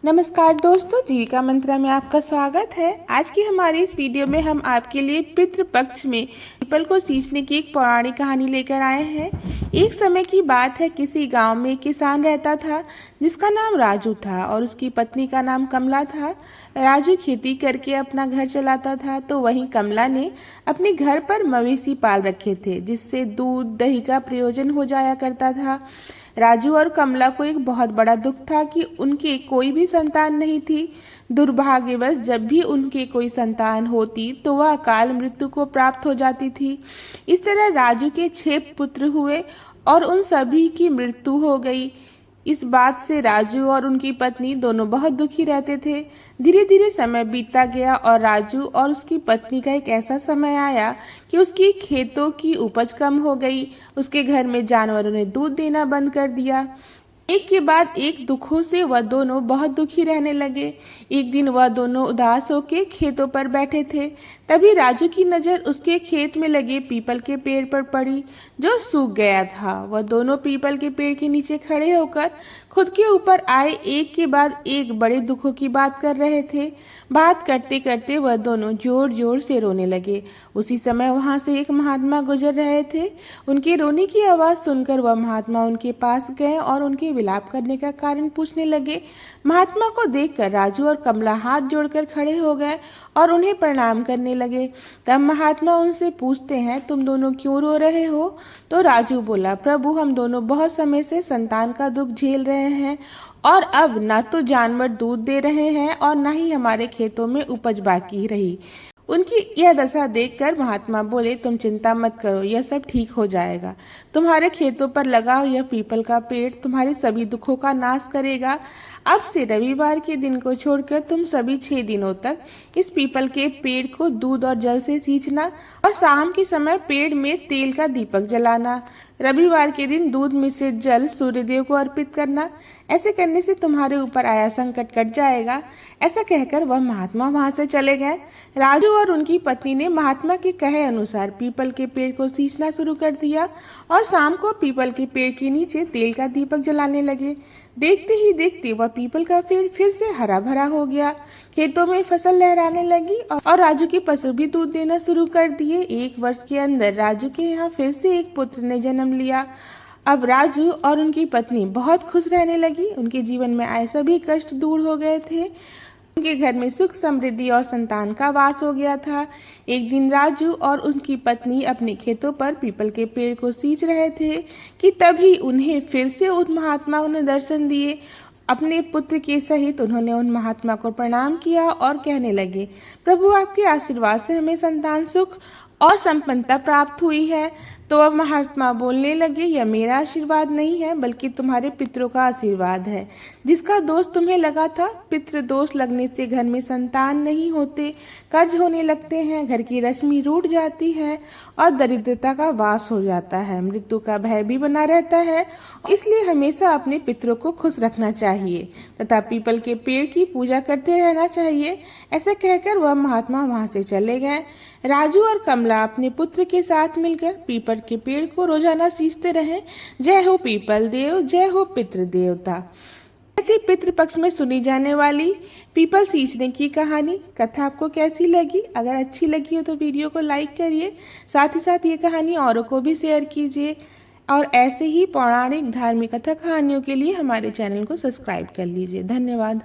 नमस्कार दोस्तों, जीविका मंत्रा में आपका स्वागत है। आज की हमारी इस वीडियो में हम आपके लिए पितृपक्ष में पीपल को सींचने की एक पौराणिक कहानी लेकर आए हैं। एक समय की बात है, किसी गांव में एक किसान रहता था जिसका नाम राजू था और उसकी पत्नी का नाम कमला था। राजू खेती करके अपना घर चलाता था, तो वहीं कमला ने अपने घर पर मवेशी पाल रखे थे जिससे दूध दही का प्रयोजन हो जाया करता था। राजू और कमला को एक बहुत बड़ा दुख था कि उनके कोई भी संतान नहीं थी। दुर्भाग्यवश जब भी उनके कोई संतान होती तो वह अकाल मृत्यु को प्राप्त हो जाती थी। इस तरह राजू के 6 पुत्र हुए और उन सभी की मृत्यु हो गई। इस बात से राजू और उनकी पत्नी दोनों बहुत दुखी रहते थे। धीरे धीरे समय बीतता गया और राजू और उसकी पत्नी का एक ऐसा समय आया कि उसकी खेतों की उपज कम हो गई। उसके घर में जानवरों ने दूध देना बंद कर दिया। एक के बाद एक दुखों से वह दोनों बहुत दुखी रहने लगे। एक दिन वह दोनों उदास होकर खेतों पर बैठे थे, तभी राजू की नज़र उसके खेत में लगे पीपल के पेड़ पर पड़ी जो सूख गया था। वह दोनों पीपल के पेड़ के नीचे खड़े होकर खुद के ऊपर आए एक के बाद एक बड़े दुखों की बात कर रहे थे। बात करते करते वह दोनों जोर जोर से रोने लगे। उसी समय वहां से एक महात्मा गुजर रहे थे। उनके रोने की आवाज़ सुनकर वह महात्मा उनके पास गए और उनके विलाप करने का कारण पूछने लगे। महात्मा को देखकर राजू और कमला हाथ जोड़कर खड़े हो गए और उन्हें प्रणाम करने लगे। तब महात्मा उनसे पूछते हैं, तुम दोनों क्यों रो रहे हो? तो राजू बोला, प्रभु, हम दोनों बहुत समय से संतान का दुख झेल रहे हैं और अब ना तो जानवर दूध दे रहे हैं और ना ही हमारे खेतों में उपज बाकी रही। उनकी यह दशा देखकर महात्मा बोले, तुम चिंता मत करो, यह सब ठीक हो जाएगा। तुम्हारे खेतों पर लगा यह पीपल का पेड़ तुम्हारे सभी दुखों का नाश करेगा। अब से रविवार के दिन को छोड़कर तुम सभी 6 दिनों तक इस पीपल के पेड़ को दूध और जल से सींचना और शाम के समय पेड़ में तेल का दीपक जलाना। रविवार के दिन दूध मिश्रित जल सूर्यदेव को अर्पित करना। ऐसे करने से तुम्हारे ऊपर आया संकट कट जाएगा। ऐसा कहकर वह महात्मा वहां से चले गए। राजू और उनकी पत्नी ने महात्मा के कहे अनुसार पीपल के पेड़ को सींचना शुरू कर दिया और शाम को पीपल के पेड़ के नीचे तेल का दीपक जलाने लगे। देखते ही देखते वह पीपल का पेड़ फिर से हरा भरा हो गया। खेतों में फसल लहराने लगी और राजू के पशु भी दूध देना शुरू कर दिए। 1 वर्ष के अंदर राजू के यहाँ फिर से एक पुत्र ने जन्म लिया। अब राजू और उनकी पत्नी बहुत खुश रहने लगी। उनके जीवन में आए सभी कष्ट दूर हो गए थे। उनके घर में सुख समृद्धि और संतान का वास हो गया था। एक दिन राजू और उनकी पत्नी अपने खेतों पर पीपल के पेड़ को सींच रहे थे कि तभी उन्हें फिर से उन महात्मा ने दर्शन दिए। अपने पुत्र के सहित उन्होंने उन महात्मा को प्रणाम किया और कहने लगे, प्रभु, आपके आशीर्वाद से हमें संतान सुख और संपन्नता प्राप्त हुई है। तो अब महात्मा बोलने लगे, यह मेरा आशीर्वाद नहीं है बल्कि तुम्हारे पितरों का आशीर्वाद है। जिसका दोष तुम्हें लगा था, पितृ दोष लगने से घर में संतान नहीं होते, कर्ज होने लगते हैं, घर की रश्मि रूठ जाती है और दरिद्रता का वास हो जाता है, मृत्यु का भय भी बना रहता है। इसलिए हमेशा अपने पितरों को खुश रखना चाहिए तथा पीपल के पेड़ की पूजा करते रहना चाहिए। ऐसा कहकर वह महात्मा वहां से चले गए। राजू और कमला अपने पुत्र के साथ मिलकर पीपल के पेड़ को रोजाना सींचते रहे। जय हो पीपल देव, जय हो पितृ देवता। पितृपक्ष में सुनी जाने वाली पीपल सींचने की कहानी कथा आपको कैसी लगी? अगर अच्छी लगी हो तो वीडियो को लाइक करिए, साथ ही साथ ये कहानी औरों को भी शेयर कीजिए और ऐसे ही पौराणिक धार्मिक कथा कहानियों के लिए हमारे चैनल को सब्सक्राइब कर लीजिए। धन्यवाद।